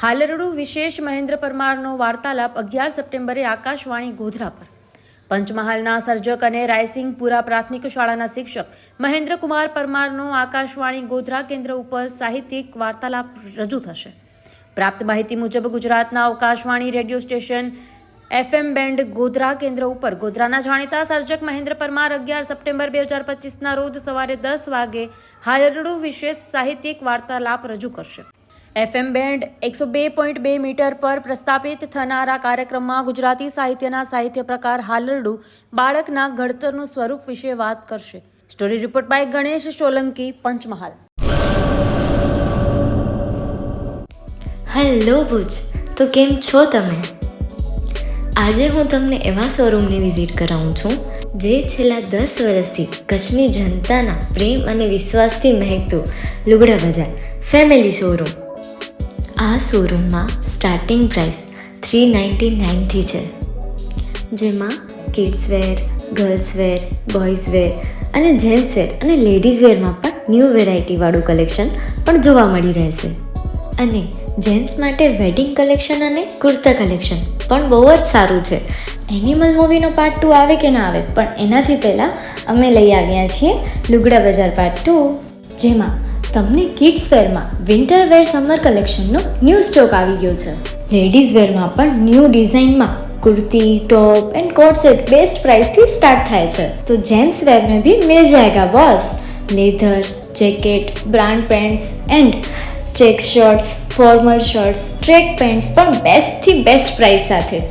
હાલરડુ વિશેષ મહેન્દ્ર પરમારનો વાર્તાલાપ 11 સપ્ટેમ્બરે આકાશવાણી ગોધરા પર. પંચમહાલના સર્જક અને રાયસિંગપુરા પ્રાથમિક શાળાના શિક્ષક મહેન્દ્રકુમાર પરમારનો આકાશવાણી ગોધરા કેન્દ્ર ઉપર સાહિત્યિક વાર્તાલાપ રજૂ થશે. પ્રાપ્ત માહિતી મુજબ ગુજરાતના Akashvani radio station FM band Godhra કેન્દ્ર ઉપર ગોધરાના જાણીતા સર્જક મહેન્દ્ર પરમાર 11 સપ્ટેમ્બર 2025ના રોજ સવારે 10 વાગે હાલરડુ વિશેષ સાહિત્યિક વાર્તાલાપ રજૂ કરશે. FM બેન્ડ 102.2 મીટર પર પ્રસ્થાપિત થનારા કાર્યક્રમમાં ગુજરાતી સાહિત્યના સાહિત્ય પ્રકાર હાલરડુ બાળકના ઘડતરનું સ્વરૂપ વિશે વાત કરશે. Story report by Ganesh Solanki, Panchmahal. Hello Bhuj, તો કેમ છો તમે? આજે હું તમને એવા શોરૂમની વિઝિટ કરાવું છું જે છેલ્લા 10 વર્ષથી કચ્છની જનતાના પ્રેમ અને વિશ્વાસથી મહેકતું લુગડા બજાર ફેમિલી શોરૂમ. આ શોરૂમમાં સ્ટાર્ટિંગ પ્રાઇસ 399થી છે, જેમાં kids wear, girls wear, boys wear અને જેન્ટ્સ વેર અને લેડીઝ વેરમાં પણ ન્યૂ વેરાયટીવાળું કલેક્શન પણ જોવા મળી રહેશે. અને જેન્ટ્સ માટે વેડિંગ કલેક્શન અને કુર્તા કલેક્શન પણ બહુ જ સારું છે. એનિમલ મૂવીનો પાર્ટ 2 આવે કે ના આવે, પણ એનાથી પહેલાં અમે લઈ આવ્યા છીએ લુગડા બજાર પાર્ટ 2, જેમાં તમને કિડ્સ વેરમાં વિન્ટર વેર સમર કલેક્શનનો ન્યૂ સ્ટોક આવી ગયો છે. લેડીઝ વેરમાં પણ ન્યૂ ડિઝાઇનમાં kurti, top and coat set best price थी स्टार्ट थाय छे. तो जेंट्स वेर में भी मिल जाएगा boss. Leather, jacket, brand pants and check shirts, formal shirts, track pants पण बेस्ट थी बेस्ट प्राइस साथे.